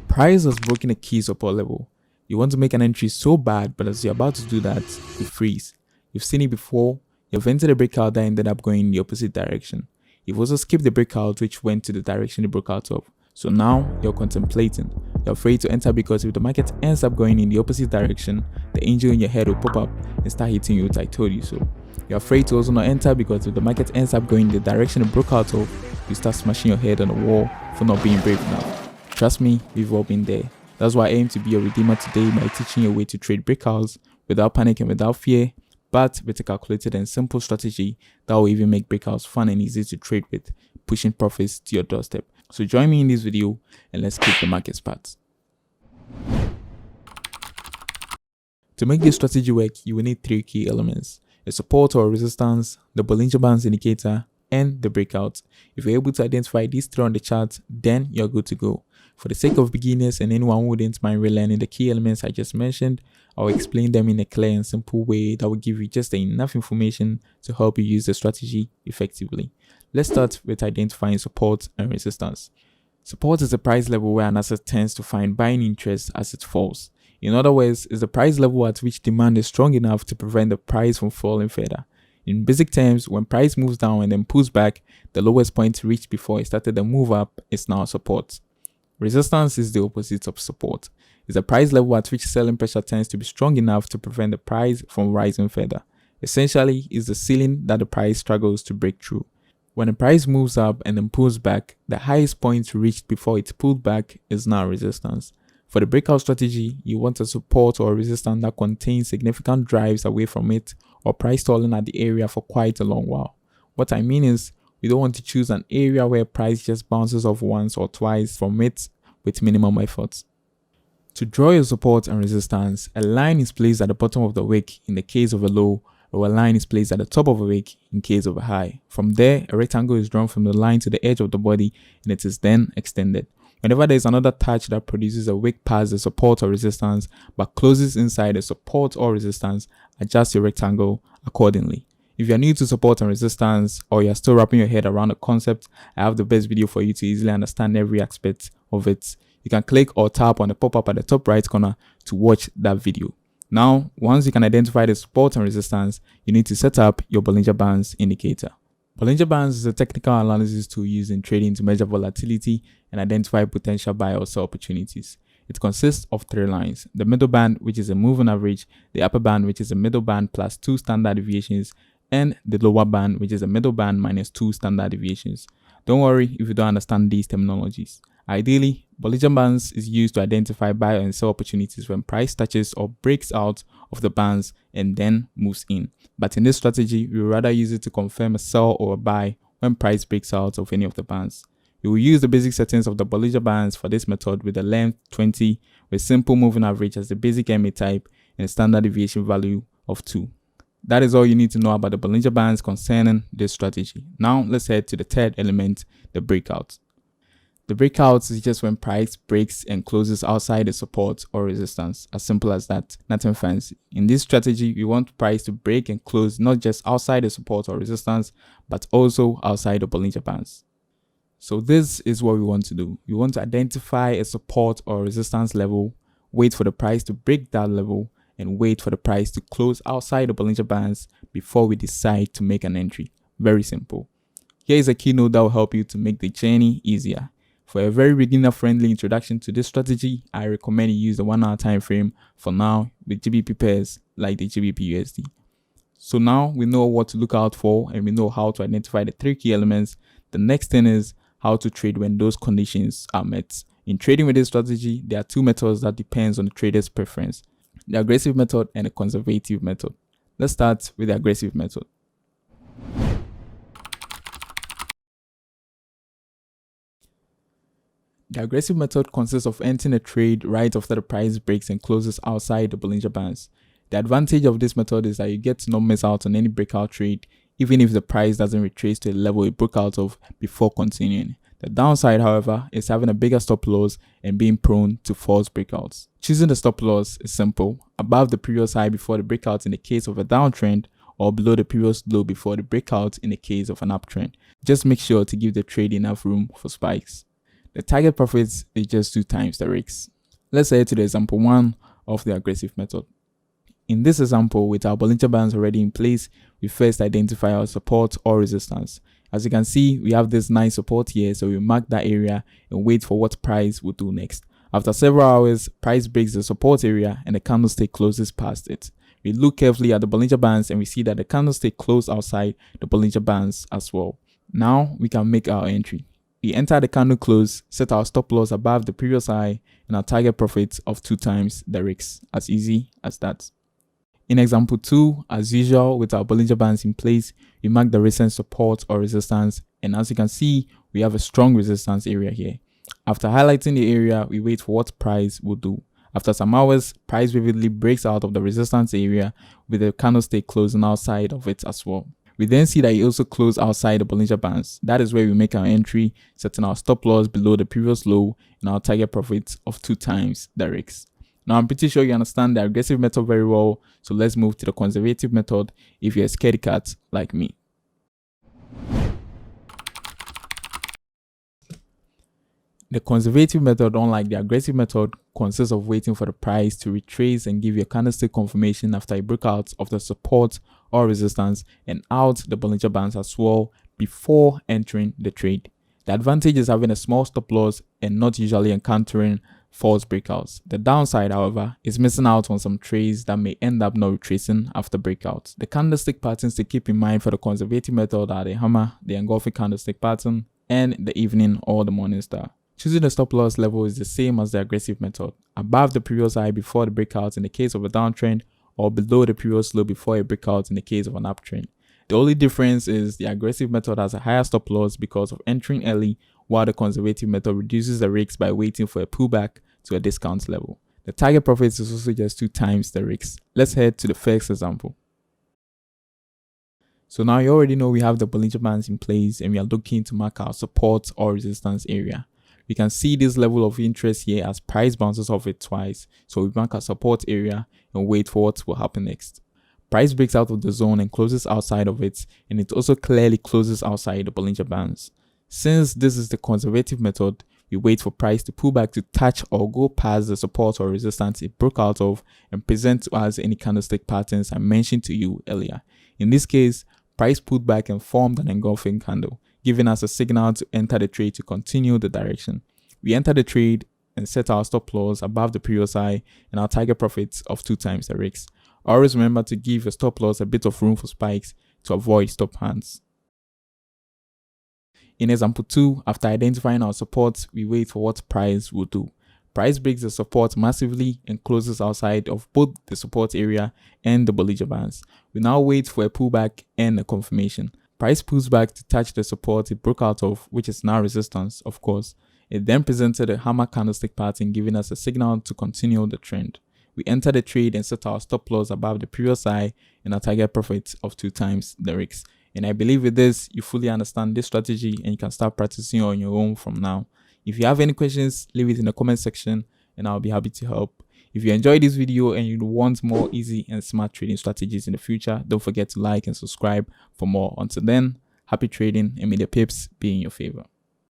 Price has broken a key support level. You want to make an entry so bad, but as you're about to do that, you freeze. You've seen it before. You've entered a breakout that ended up going in the opposite direction. You've also skipped the breakout which went to the direction it broke out of. So now you're contemplating. You're afraid to enter because if the market ends up going in the opposite direction, the angel in your head will pop up and start hitting you with "I told you so." You're afraid to also not enter because if the market ends up going in the direction it broke out of, you start smashing your head on the wall for not being brave enough. Trust me, we've all been there. That's why I aim to be your redeemer today by teaching you a way to trade breakouts without panic and without fear, but with a calculated and simple strategy that will even make breakouts fun and easy to trade with, pushing profits to your doorstep. So join me in this video and let's kick the market's path. To make this strategy work, you will need 3 key elements: a support or resistance, the Bollinger Bands indicator, and the breakout. If you're able to identify these 3 on the chart, then you're good to go. For the sake of beginners and anyone who wouldn't mind relearning the key elements I just mentioned, I'll explain them in a clear and simple way that will give you just enough information to help you use the strategy effectively. Let's start with identifying support and resistance. Support is a price level where an asset tends to find buying interest as it falls. In other words, it's the price level at which demand is strong enough to prevent the price from falling further. In basic terms, when price moves down and then pulls back, the lowest point reached before it started the move up is now support. Resistance is the opposite of support. It's a price level at which selling pressure tends to be strong enough to prevent the price from rising further. Essentially, it's the ceiling that the price struggles to break through. When the price moves up and then pulls back, the highest point reached before it pulled back is now resistance. For the breakout strategy, you want a support or resistance that contains significant drives away from it or price stalling at the area for quite a long while. What I mean is, you don't want to choose an area where price just bounces off once or twice from it with minimum effort. To draw your support and resistance, a line is placed at the bottom of the wick in the case of a low, or a line is placed at the top of a wick in case of a high. From there, a rectangle is drawn from the line to the edge of the body and it is then extended. Whenever there is another touch that produces a wick past the support or resistance but closes inside the support or resistance, adjust your rectangle accordingly. If you're new to support and resistance, or you're still wrapping your head around the concept, I have the best video for you to easily understand every aspect of it. You can click or tap on the pop-up at the top right corner to watch that video. Now, once you can identify the support and resistance, you need to set up your Bollinger Bands indicator. Bollinger Bands is a technical analysis tool used in trading to measure volatility and identify potential buy or sell opportunities. It consists of 3 lines: the middle band, which is a moving average, the upper band, which is a middle band plus 2 standard deviations, and the lower band, which is a middle band minus 2 standard deviations. Don't worry if you don't understand these terminologies. Ideally, Bollinger Bands is used to identify buy and sell opportunities when price touches or breaks out of the bands and then moves in. But in this strategy, we would rather use it to confirm a sell or a buy when price breaks out of any of the bands. We will use the basic settings of the Bollinger Bands for this method with the length 20, with simple moving average as the basic MA type and a standard deviation value of 2. That is all you need to know about the Bollinger Bands concerning this strategy. Now let's head to the 3rd element, the breakout. The breakout is just when price breaks and closes outside the support or resistance. As simple as that, nothing fancy. In this strategy, we want price to break and close not just outside the support or resistance, but also outside the Bollinger Bands. So this is what we want to do. We want to identify a support or resistance level, wait for the price to break that level, and wait for the price to close outside the Bollinger Bands before we decide to make an entry. Very simple. Here is a keynote that will help you to make the journey easier. For a very beginner-friendly introduction to this strategy, I recommend you use the 1 hour time frame for now with GBP pairs like the GBP USD. So now we know what to look out for and we know how to identify the 3 key elements. The next thing is how to trade when those conditions are met. In trading with this strategy, there are 2 methods that depends on the trader's preference: the aggressive method and the conservative method. Let's start with the aggressive method. The aggressive method consists of entering a trade right after the price breaks and closes outside the Bollinger Bands. The advantage of this method is that you get to not miss out on any breakout trade, even if the price doesn't retrace to the level it broke out of before continuing. The downside, however, is having a bigger stop loss and being prone to false breakouts. Choosing the stop loss is simple: above the previous high before the breakout in the case of a downtrend, or below the previous low before the breakout in the case of an uptrend. Just make sure to give the trade enough room for spikes. The target profits is just 2 times the risk. Let's head to the example 1 of the aggressive method. In this example, with our Bollinger Bands already in place, we first identify our support or resistance. As you can see, we have this nice support here, so we mark that area and wait for what price will do next. After several hours, price breaks the support area and the candlestick closes past it. We look carefully at the Bollinger Bands and we see that the candlestick closed outside the Bollinger Bands as well. Now we can make our entry. We enter the candle close, set our stop loss above the previous high, and our target profit of 2 times the risk. As easy as that. In example 2, as usual, with our Bollinger Bands in place, we mark the recent support or resistance, and as you can see, we have a strong resistance area here. After highlighting the area, we wait for what price will do. After some hours, price vividly breaks out of the resistance area with the candlestick closing outside of it as well. We then see that it also closed outside the Bollinger Bands. That is where we make our entry, setting our stop loss below the previous low and our target profit of 2 times the risk. Now, I'm pretty sure you understand the aggressive method very well, so let's move to the conservative method if you're a scaredy cat like me. The conservative method, unlike the aggressive method, consists of waiting for the price to retrace and give you a candlestick confirmation after a breakout of the support or resistance and out the Bollinger Bands as well before entering the trade. The advantage is having a small stop loss and not usually encountering false breakouts. The downside, however, is missing out on some trades that may end up not retracing after breakouts. The candlestick patterns to keep in mind for the conservative method are the hammer, the engulfing candlestick pattern, and the evening or the morning star. Choosing the stop loss level is the same as the aggressive method, above the previous high before the breakout in the case of a downtrend, or below the previous low before a breakout in the case of an uptrend. The only difference is the aggressive method has a higher stop loss because of entering early, while the conservative method reduces the risk by waiting for a pullback to a discount level. The target profit is also just 2 times the risk. Let's head to the first example. So now you already know we have the Bollinger Bands in place and we are looking to mark our support or resistance area. We can see this level of interest here as price bounces off it twice, so we mark our support area and wait for what will happen next. Price breaks out of the zone and closes outside of it, and it also clearly closes outside the Bollinger Bands. Since this is the conservative method, we wait for price to pull back to touch or go past the support or resistance it broke out of and present to us any candlestick patterns I mentioned to you earlier. In this case, price pulled back and formed an engulfing candle, giving us a signal to enter the trade to continue the direction. We enter the trade and set our stop loss above the previous high and our target profits of 2 times the risk. Always remember to give your stop loss a bit of room for spikes to avoid stop hands. In example 2, after identifying our support, we wait for what price will do. Price breaks the support massively and closes outside of both the support area and the Bollinger Bands. We now wait for a pullback and a confirmation. Price pulls back to touch the support it broke out of, which is now resistance, of course. It then presented a hammer candlestick pattern, giving us a signal to continue the trend. We enter the trade and set our stop loss above the previous high and our target profit of 2 times the risk. And I believe with this, you fully understand this strategy and you can start practicing on your own from now. If you have any questions, leave it in the comment section and I'll be happy to help. If you enjoyed this video and you want more easy and smart trading strategies in the future, don't forget to like and subscribe for more. Until then, happy trading and may the pips be in your favor.